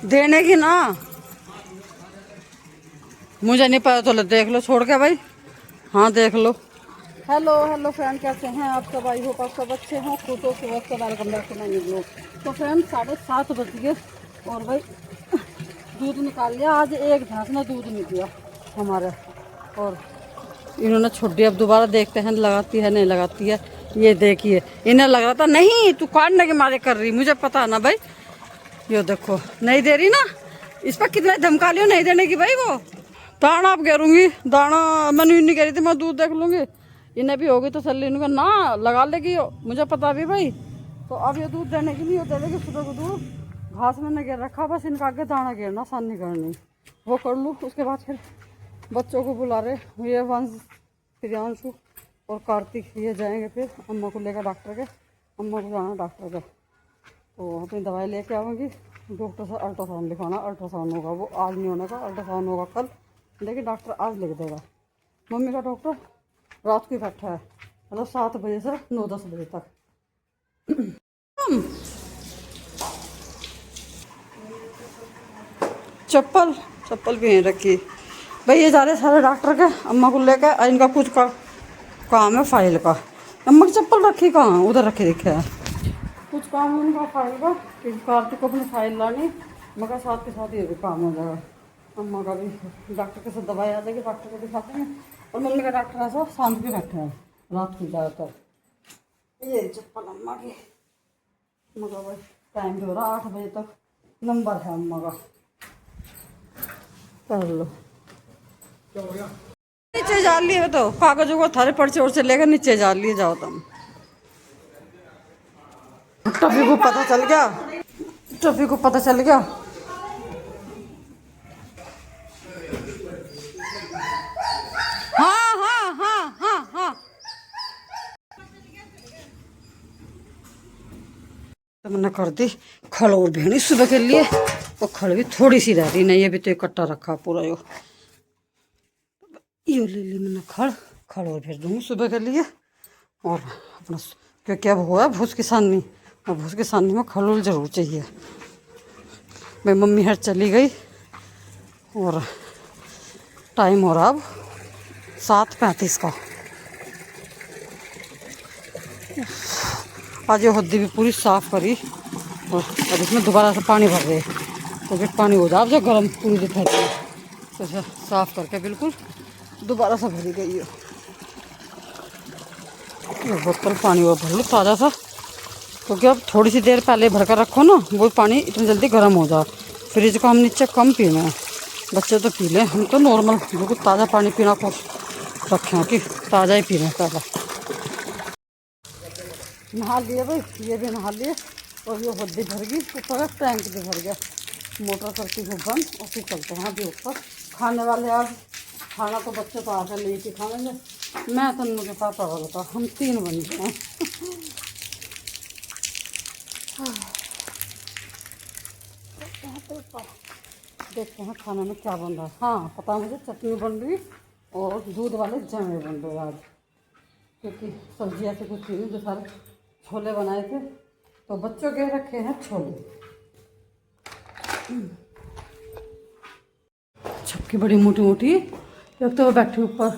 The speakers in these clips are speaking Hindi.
देने की ना, मुझे नहीं पता, तो देख लो छोड़ के भाई। हाँ देख लो। हेलो हेलो फ्रेंड, कैसे हैं आप सब? आई होप आप सब अच्छे हों, खुश हो, सुबह का welcome back to my new blog. तो फ्रेंड 7:30 बज गए और भाई दूध निकाल लिया। आज एक भैंस ने दूध नहीं दिया हमारे, और इन्होंने छोड़ दिया। अब दोबारा देखते हैं लगाती है नहीं लगाती है। ये देखिए, इन्हें लग रहा था नहीं तू काटने के मारे कर रही, मुझे पता ना भाई। ये देखो नहीं दे रही ना, इस पर कितने धमका लियो नहीं देने की भाई। वो दाना आप गिरूंगी, दाना मैंने नहीं कह रही थी, मैं दूध देख लूंगी। इन्हें भी होगी तो सल्ली इन्होंने ना लगा लेगी, मुझे पता भी भाई। तो अब ये दूध देने की नहीं होता, लेकिन सुबह को दूध घास मैंने गिर रखा, बस इनका आगे दाना गिरना आसान नहीं करनी, वो कर लूँ। उसके बाद फिर बच्चों को बुला रहे, ये वंश, प्रियांशु और कार्तिक, ये जाएंगे फिर अम्मा को लेकर डॉक्टर के। अम्मा को जाना डॉक्टर के, तो अपनी दवाई लेके आऊँगी। डॉक्टर से अल्ट्रासाउंड लिखवाना, अल्ट्रासाउंड होगा, वो आज नहीं होने का, अल्ट्रासाउंड होगा कल, लेकिन डॉक्टर आज लिख देगा। मम्मी का डॉक्टर रात को ही बैठा है, मतलब 7 बजे से 9-10 बजे तक। चप्पल चप्पल भी नहीं रखी भाई। ये जा रहे सारे डॉक्टर के अम्मा को लेकर। इनका कुछ का काम है फाइल का। अम्मा की चप्पल रखी कहाँ, उधर रखी दिखे है। कुछ काम है उनका फाइल का, कि कार्तिक को अपनी फाइल लानी, मगर साथ के साथ ये भी काम हो जाएगा। अम्मा का भी डॉक्टर के साथ दवाई आ जाएगी, डॉक्टर को दिखाते हैं। और मम्मी का डॉक्टर ऐसा शांत भी बैठे हैं रात को ज़्यादातर। ये चप्पल अम्मा की, मगर भाई टाइम भी हो रहा 8 बजे तक नंबर है अम्मा का। कर लो नीचे जा लिए तो कागजों को थारे पर्चे और से लेकर नीचे जा लिए जाओ तुम। टफी को पता चल गया, टफी को पता चल गया। हाँ हाँ हाँ हाँ हाँ, तो मैंने कर दी खड़ और भेड़ी सुबह के लिए। और खड़ भी थोड़ी सी रह रही, नहीं ये भी तो इकट्ठा रखा पूरा। यो ले ली मैंने खड़, खड़ और भेज दूँगी सुबह के लिए। और अपना क्योंकि अब हुआ भूस किसानी, और भूस किसानी में खड़ोल जरूर चाहिए। मैं मम्मी हर चली गई और टाइम हो रहा अब 7:35 का। आज ये हद्दी भी पूरी साफ़ करी, और अब इसमें दोबारा से पानी भर रहे, तो फिर पानी हो जाए जो गर्म पूरी दिखाई है, तो साफ़ करके बिल्कुल दोबारा से भरी गई है। बोतल पानी और भर लो ताज़ा सा, क्योंकि अब थोड़ी सी देर पहले भर कर रखो ना, वो पानी इतनी जल्दी गर्म हो जाए। फ्रिज का हम नीचे कम पीना है, बच्चे तो पी लें, हम तो नॉर्मल बिल्कुल ताज़ा पानी पीना को रखें कि ताज़ा ही पीना ताज़ा। नहा लिए भाई, ये भी नहा लिए, और ये हद्दी भर गई, ऊपर टैंक भी भर गया। मोटर करती हूँ बंद और फिर चलते हैं अभी ऊपर। खाने वाले आज खाना तो बच्चे तो आकर नहीं थी खाने, मैं तन्नू के पापा वाला था, हम 3 बन गए हैं। देखते हैं खाने में क्या बन रहा है। हाँ पता मुझे, चटनी बन रही और दूध वाले जमे बन रहे आज, क्योंकि सब्जी ऐसे कुछ थी नहीं। जो सारे छोले बनाए थे, तो बच्चों के रखे हैं छोले। छक्की बड़ी मोटी मोटी, एक तो वो बैठी ऊपर।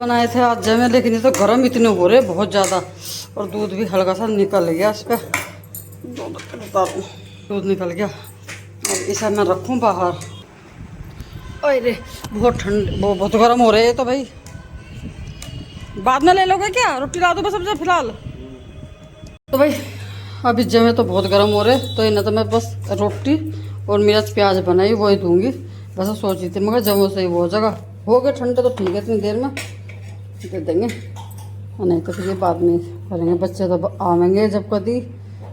बनाए थे आज जमे, लेकिन ये तो गर्म इतने हो रहे बहुत ज़्यादा, और दूध भी हल्का सा निकल गया इस पर। दूध निकल गया, अब इसे मैं रखूँ बाहर। अरे बहुत ठंड, बहुत गर्म हो रहे हैं तो भाई बाद में ले लोगे क्या? रोटी ला दो बस सबसे फिलहाल। तो भाई अभी जमे तो बहुत गर्म हो रहे, तो इन्हें तो मैं बस रोटी और मिर्च प्याज बनाई वही दूंगी। बस सोच रही थी मगर जमो से ही वो जगह हो गए ठंडे, तो ठीक है इतनी देर में दे देंगे, और नहीं तो फिर ये बाद में करेंगे। बच्चे तो आवेंगे जब कभी,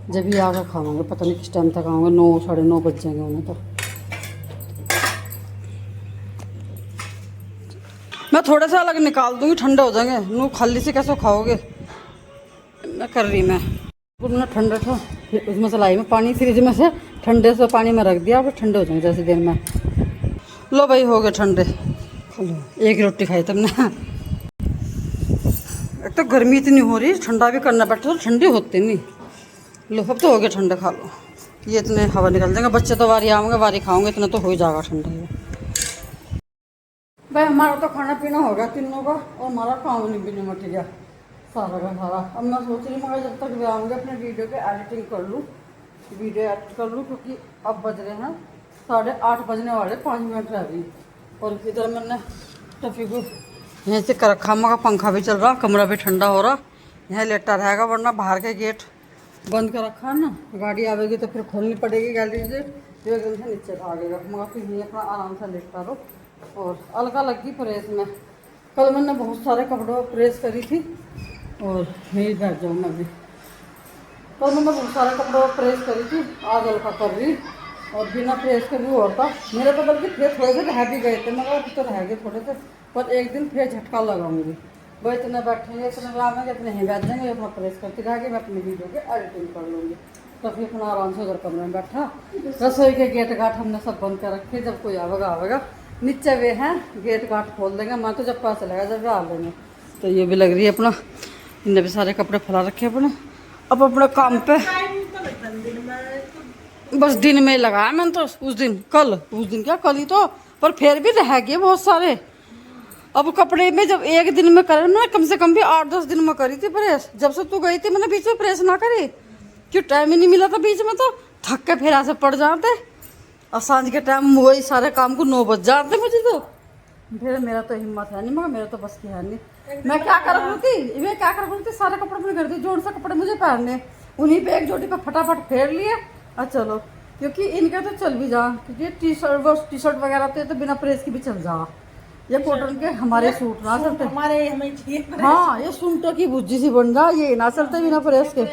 जब ही आकर खाएंगे, पता नहीं किस टाइम तक आएंगे, 9 साढ़े 9 बज जाएंगे उन्हें। तो मैं थोड़ा सा अलग निकाल दूंगी, ठंडे हो जाएंगे। नू खाली से कैसे खाओगे, मैं कर रही मैं ना ठंडा था, फिर उसमें से लाई में पानी फ्रिज में से, ठंडे से पानी में रख दिया, फिर ठंडे हो जाएंगे जैसे देर में। लो भाई हो गए ठंडे, एक रोटी खाई तुमने। एक तो गर्मी इतनी हो रही, ठंडा भी करना बैठा तो ठंडी होती नहीं। लो अब तो हो गया ठंडा, खा लो। ये इतने हवा निकल जाएंगे, बच्चे तो वारी आऊँगे वारी खाऊंगे, इतना तो हो ही जाएगा ठंडा ये। भाई हमारा तो खाना पीना हो गया तीनों का, और हमारा काम नहीं भी निमट गया सारा का सारा। अब मैं सोच रही हूँ जब तक वे आऊँगे अपने वीडियो के एडिटिंग कर लूँ, वीडियो एडिट कर लूँ, क्योंकि अब बज रहे हैं 8:30 बजने वाले, 5 मिनट रह गई। और इधर मैंने टफी को यहीं से कर रखा, मगर पंखा भी चल रहा, कमरा भी ठंडा हो रहा, यहाँ लेटा रहेगा, वरना बाहर के गेट बंद कर रखा है ना, गाड़ी आवेगी तो फिर खोलनी पड़ेगी गैलरी से, जो एकदम से नीचे भागेगा, मगर फिर यहीं अपना आराम से लेटता रहो। और अलगा लगी प्रेस में, कल मैंने बहुत सारे कपड़ों प्रेस करी थी, और यही बैठ जाऊँ मैं भी। कल मैंने बहुत सारे कपड़ों प्रेस करी थी, आज अलका कर रही, और बिना प्रेस के भी होता मेरे तो, बल्कि फिर थोड़े से रह भी गए थे, मगर अभी तो रह गए थोड़े से, पर एक दिन फिर झटका लगाऊंगी। वो इतने बैठेंगे, इतने आवेंगे, इतने ही बैठ जाएंगे, अपना प्रेस करती रहेगी, मैं अपनी वीडियो की एडिटिंग कर लूँगी। तो फिर अपना आराम से उधर कमरे में बैठा, रसोई के गेट गाट हमने सब बंद कर रखे, जब कोई आवेगा आवेगा, नीचे वे हैं गेट गाट खोल देंगे, मैं तो जब पता चलेगा जब वे आ लेंगे। तो ये भी लग रही है अपना, इनने भी सारे कपड़े फैला रखे अपने, अब अपने काम पे बस दिन में लगाया मैंने तो, उस दिन क्या कल ही तो, पर फिर भी रह गए बहुत सारे। अब कपड़े में जब एक दिन में करे ना, कम से कम भी 8-10 दिन में करी थी प्रेस, जब से तू गई थी मैंने बीच में प्रेस ना करी, क्यों टाइम ही नहीं मिला था बीच में, तो थक के फिर ऐसे पड़ जाते, और सांझ के टाइम वही सारे काम को 9 बज जाते मुझे, तो फिर मेरा तो हिम्मत है नहीं, मगर मेरा तो बस की है नहीं। मैं क्या कर रही थी, सारे कपड़े अपने घर दी, जोड़ से कपड़े मुझे पहनने, उन्हीं पे एक जोड़ी पे फटाफट फेर लिए, और चलो, क्योंकि इनका तो चल भी जा, क्योंकि टी शर्ट वगैरह तो बिना प्रेस की भी चल जा, ये कॉटन के हमारे सूट ना चलते, हमारे हाँ ये सूटों की भुज्जी सी बन जा, ये ना चलते बिना प्रेस के।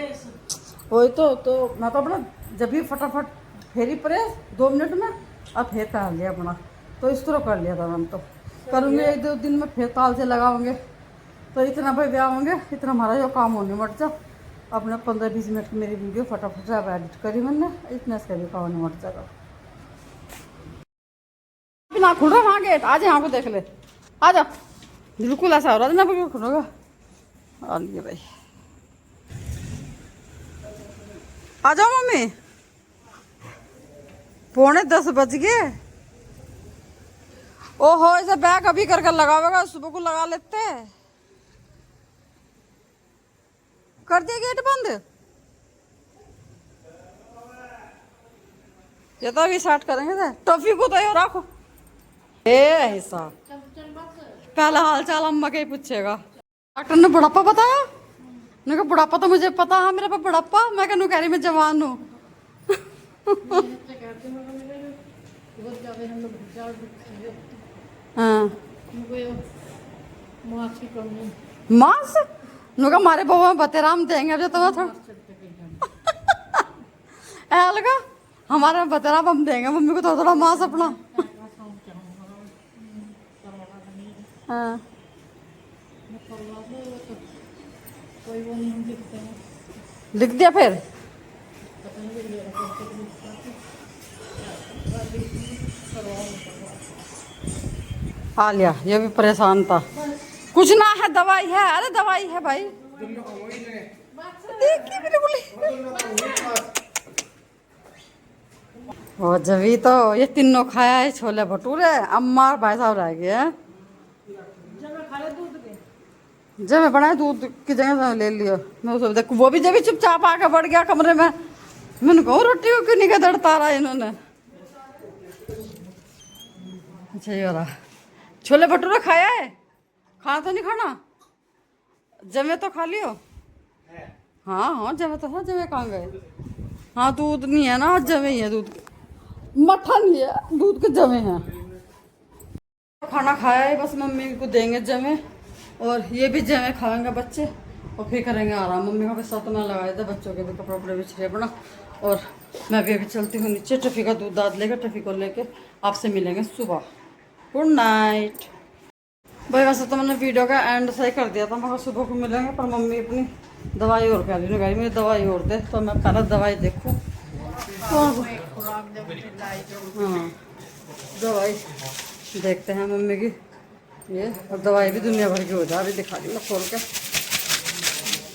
वही तो मैं तो अपना जब भी फटाफट फेरी प्रेस 2 मिनट में, अब फिर पहन लिया अपना, तो इस तरह कर लिया था हम। तो करूँगे 1-2 दिन में फिर ताल से लगाओगे, तो इतना भाई ब्याह होंगे, इतना हमारा जो काम होने मट जा, अपने 15-20 मिनट की मेरी वीडियो फटाफट से एडिट करी मैंने, इतना इसका भी काम होने मट जाएगा। ना खुल रहा वहाँ गेट, आज यहाँ को देख ले, आ जा, बिल्कुल ऐसा हो रहा है ना, बिल्कुल खुलोगा। आ लिए भाई, आ जाओ मम्मी, 9:45 बज गए। ओहो, ऐसे बैग अभी करके लगावेगा, सुबह को लगा लेते, कर दिया गेट बंद, ये तो अभी स्टार्ट करेंगे। टॉफी को तो यो रखो, ऐसा पहला हाल चाल अम्मा के ही पूछेगा। डॉक्टर ने बुढ़ापा बताया, मैं कहा बुढ़ापा तो मुझे पता है, मेरे पास बुढ़ापा, मैं कहूँ कह रही मैं जवान हूँ। हाँ मांस नुका हमारे बउआ बतेराम देंगे जो तो थोड़ा लगा हमारे बतेराम हम देंगे मम्मी को थोड़ा थोड़ा मांस अपना। हाँ लिख दिया फिर, आ लिया, ये भी परेशान था, कुछ ना है दवाई है, अरे दवाई है भाई, वो जभी तो ये तीनों खाया है छोले भटूरे, अम्मा और भाई साहब रह गए हैं, जब मैं बनाए दूध की जगह ले लियो, मैं उसे देख वो भी जब चुपचाप आके बढ़ गया कमरे में, मैंने कहूँ रोटी को क्यों नहीं गदड़ता रहा इन्होंने। अच्छा ये रहा छोले भटूरे खाया है, खाना तो नहीं खाना, जमे तो खा लियो। हाँ हाँ जमे तो है, जमे कहाँ गए, हाँ दूध नहीं है ना, जमे ही है दूध, मट्ठा नहीं है दूध के जमे हैं। खाना खाया है बस, मम्मी को देंगे जमे, और ये भी जमे खाएंगे बच्चे, और फिर करेंगे आराम। मम्मी का भी साथ में लगाए थे, बच्चों के भी कपड़े वपड़े बिछ रहे बना, और मैं भी अभी चलती हूँ नीचे, टफी का दूध दाद लेकर टफी को लेके आपसे मिलेंगे सुबह। गुड नाइट भाई। वैसे तो मैंने वीडियो का एंड सही कर दिया था, मगर सुबह को मिलेंगे, पर मम्मी अपनी दवाई और कह रही है, मेरी दवाई और दे, तो मैं पहले दवाई देखूँ। हाँ दवाई देखते हैं मम्मी की, ये और दवाई भी दुनिया भर की हो जा रही, दिखा दी मैं खोल के,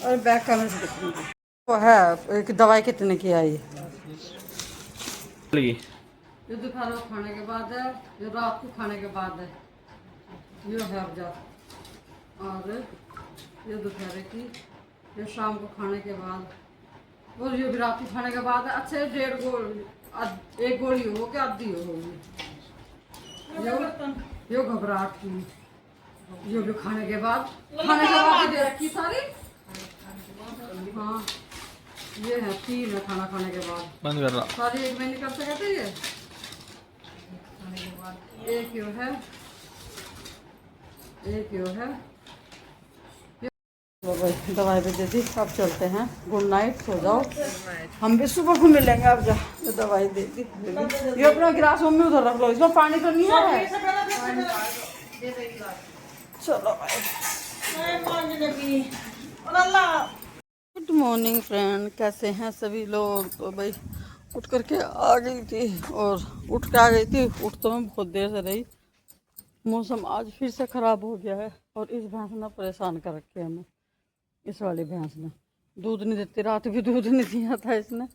और बैक कैमरे से दिखाऊंगी। वो है एक दवाई कितने की आई? लगी ये दोपहर को खाने के बाद है, ये रात को खाने के बाद है, ये है अब जा। और ये दोपहर की, ये शाम को खाने के बाद, और ये भी रात को खाने के बाद है। अच्छा 1.5 गोली, एक गोली हो कि आधी होगी। यो घबराहट की, ये भी खाने के बाद ही दे रखी सारी। हाँ ये है 3 है खाना खाने के बाद। बंद कर रहा सारी एक में नहीं कर सकते ये। एक यो है, एक यो है। दवाई भी दे दी, अब चलते हैं। गुड नाइट, सो जाओ। हम भी सुबह को मिलेंगे। अब जा, तो दवाई दे दी। ये अपना गिलास में उधर रख लो, इसमें पानी तो नहीं है। चलो गुड मॉर्निंग फ्रेंड, कैसे हैं सभी लोग? तो भाई उठ करके आ गई थी, और उठ के आ गई थी। उठ तो मैं बहुत देर से रही। मौसम आज फिर से ख़राब हो गया है, और इस भैंस ने परेशान कर रखे हमें। इस वाली भैंस ने दूध नहीं देती, रात भी दूध नहीं दिया था इसने।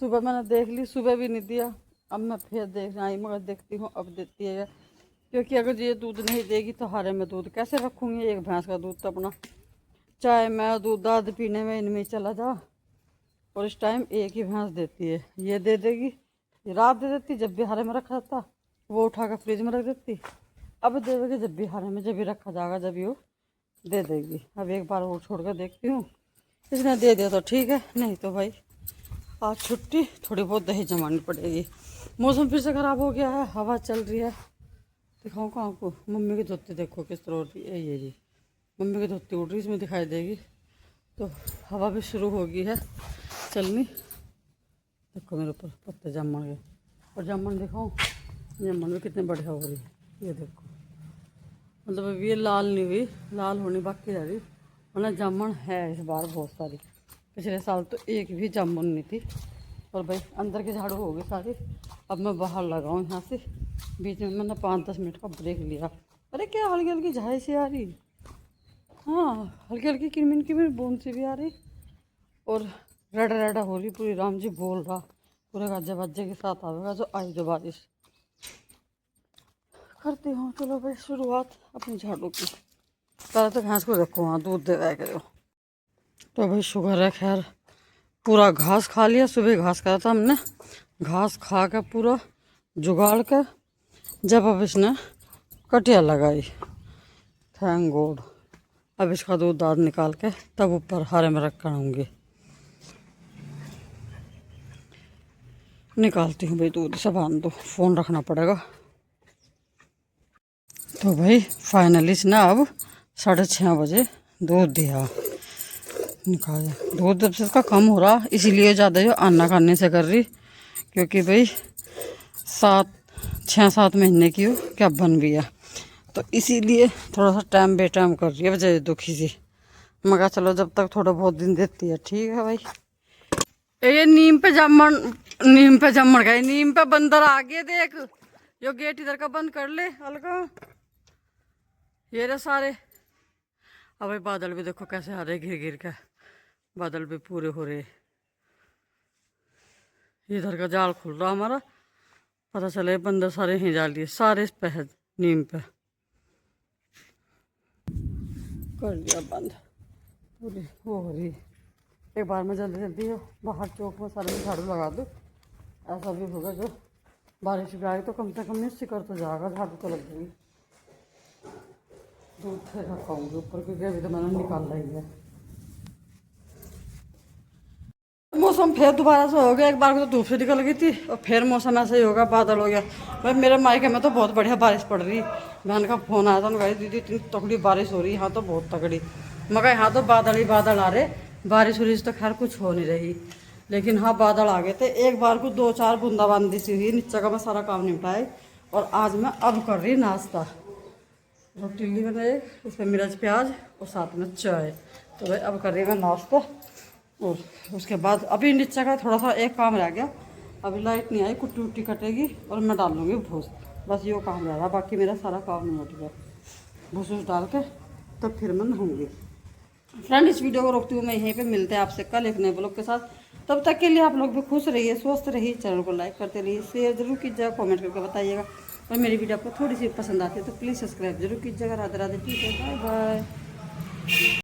सुबह मैंने देख ली, सुबह भी नहीं दिया। अब मैं फिर देख आई, मगर देखती हूँ अब देती है, क्योंकि अगर ये दूध नहीं देगी तो हारे में दूध कैसे रखूँगी? एक भैंस का दूध तो अपना चाय मैं दूध दाद पीने में इनमें चला जा। और इस टाइम एक ही भैंस देती है, ये दे देगी। ये रात दे देती, जब भी हारे में रखा था वो उठा कर फ्रिज में रख देती। अब दे देगी जब भी हारे में, जब भी रखा जाएगा जब भी वो दे देगी। अब एक बार वो छोड़ कर देखती हूँ, इसने दे दिया तो ठीक है, नहीं तो भाई आज छुट्टी। थोड़ी बहुत दही जमानी पड़ेगी। मौसम फिर से ख़राब हो गया है, हवा चल रही है। दिखाऊँ कहाँ को? मम्मी की धोती देखो किस तरह उठ रही है। ये जी मम्मी की धोती उठ रही, इसमें दिखाई देगी। तो हवा भी शुरू हो गई है चलनी। देखो मेरे ऊपर पत्ते जामुन के, और जामुन दिखाऊँ, जामुन भी कितने बढ़िया हो रही है। ये देखो, मतलब अभी ये लाल नहीं हुई, लाल होनी बाकी रह रही, वरना जामुन है इस बार बहुत सारी। पिछले साल तो एक भी जामुन नहीं थी। और भाई अंदर की झाड़ू हो गई सारी। अब मैं बाहर लगाऊँ यहाँ से। बीच में मैंने 5-10 मिनट का ब्रेक लिया। अरे क्या हल्की हल्की झाई सी आ रही, हाँ हल्की हल्की किरमिन किरमिन बूंद सी भी आ रही। और रेडा रेडा हो रही पूरी। राम जी बोल रहा पूरे गाजे बाजे के साथ आवेगा जो आई जो बारिश। करती हूँ चलो भाई शुरुआत अपनी झाड़ू की। पहले तो घास को रखो, वहाँ दूध दे रहा करो। तो भाई शुगर है, खैर पूरा घास खा लिया। सुबह घास खाया था हमने, घास खा के पूरा जुगाड़ के जब अब इसने कटिया लगाई, थैंक गॉड। अब इसका दूध दाद निकाल के तब ऊपर हारे में रख कर आऊँगी। निकालती हूँ भाई दूध, सामान दो, फ़ोन रखना पड़ेगा। तो भाई फाइनली ना अब 6:30 बजे दूध दिया। निकाल दूध जब से इसका कम हो रहा, इसीलिए ज़्यादा जो अन्ना खाने से कर रही, क्योंकि भाई 6-7 महीने की हो क्या बन भी है, तो इसीलिए थोड़ा सा टाइम बे टाइम कर रही है वजह दुखी सी। मैं कहा चलो जब तक थोड़ा बहुत दिन देती है ठीक है भाई। ये नीम पे जामन गए, नीम पे बंदर आ गए देख। यो गेट इधर का बंद कर ले अलगा। ये रहे सारे। अब भाई बादल भी देखो कैसे आ रहे, घिर घिर के बादल भी पूरे हो रहे। इधर का जाल खुल रहा हमारा, पता चले बंदर सारे ही जाल लिए, सारे इस पे है नीम पे। कर दिया बंद, पूरी वो हो रही। एक बार में जल्दी जल्दी बाहर चौक में सारे में झाड़ू लगा दो। ऐसा भी होगा जो बारिश भी आई तो कम से कम नहीं सिकर तो जाएगा, झाड़ू तो लग जाएगी। दूध फिर रखाऊंगी ऊपर, क्योंकि अभी तो मैंने निकाल ही है। मौसम फिर दोबारा से हो गया, एक बार को तो धूप से निकल गई थी और फिर मौसम ऐसा ही होगा, बादल हो गया। भाई मेरे मायके में तो बहुत बढ़िया बारिश पड़ रही। बहन का फ़ोन आया था, उन्होंने कहा दीदी इतनी तगड़ी बारिश हो रही है, यहाँ तो बहुत तगड़ी। मगर यहाँ तो बादल ही बादल आ रहे, बारिश उरिश तो खैर कुछ हो नहीं रही। लेकिन हाँ बादल आ गए थे, एक बार को 2-4 बूंदाबांदी सी हुई। नीचे का मैं सारा काम निपटाए, और आज मैं अब कर रही नाश्ता। रोटी ली मैंने, इसमें मिर्च प्याज और साथ में चाय। तो भाई अब कर रही मैं नाश्ता, और उसके बाद अभी नीचे का थोड़ा सा एक काम रह गया। अभी लाइट नहीं आई, कुट्टी उट्टी कटेगी और मैं डाल लूँगी भूस, बस ये काम रह रहा, बाकी मेरा सारा काम निपट गया। भूस डाल के तब फिर मैं नहाऊँगी। फ्रेंड इस वीडियो को रोकती हूँ मैं यहीं पे, मिलते हैं आपसे कल एक नए ब्लॉग के साथ। तब तक के लिए आप लोग भी खुश रहिए, स्वस्थ रहिए, चैनल को लाइक करते रहिए, शेयर जरूर कीजिएगा, कमेंट करके बताइएगा। और मेरी वीडियो आपको थोड़ी सी पसंद आती है तो प्लीज़ सब्सक्राइब जरूर कीजिएगा। राधे राधे, ठीक है, बाय बाय।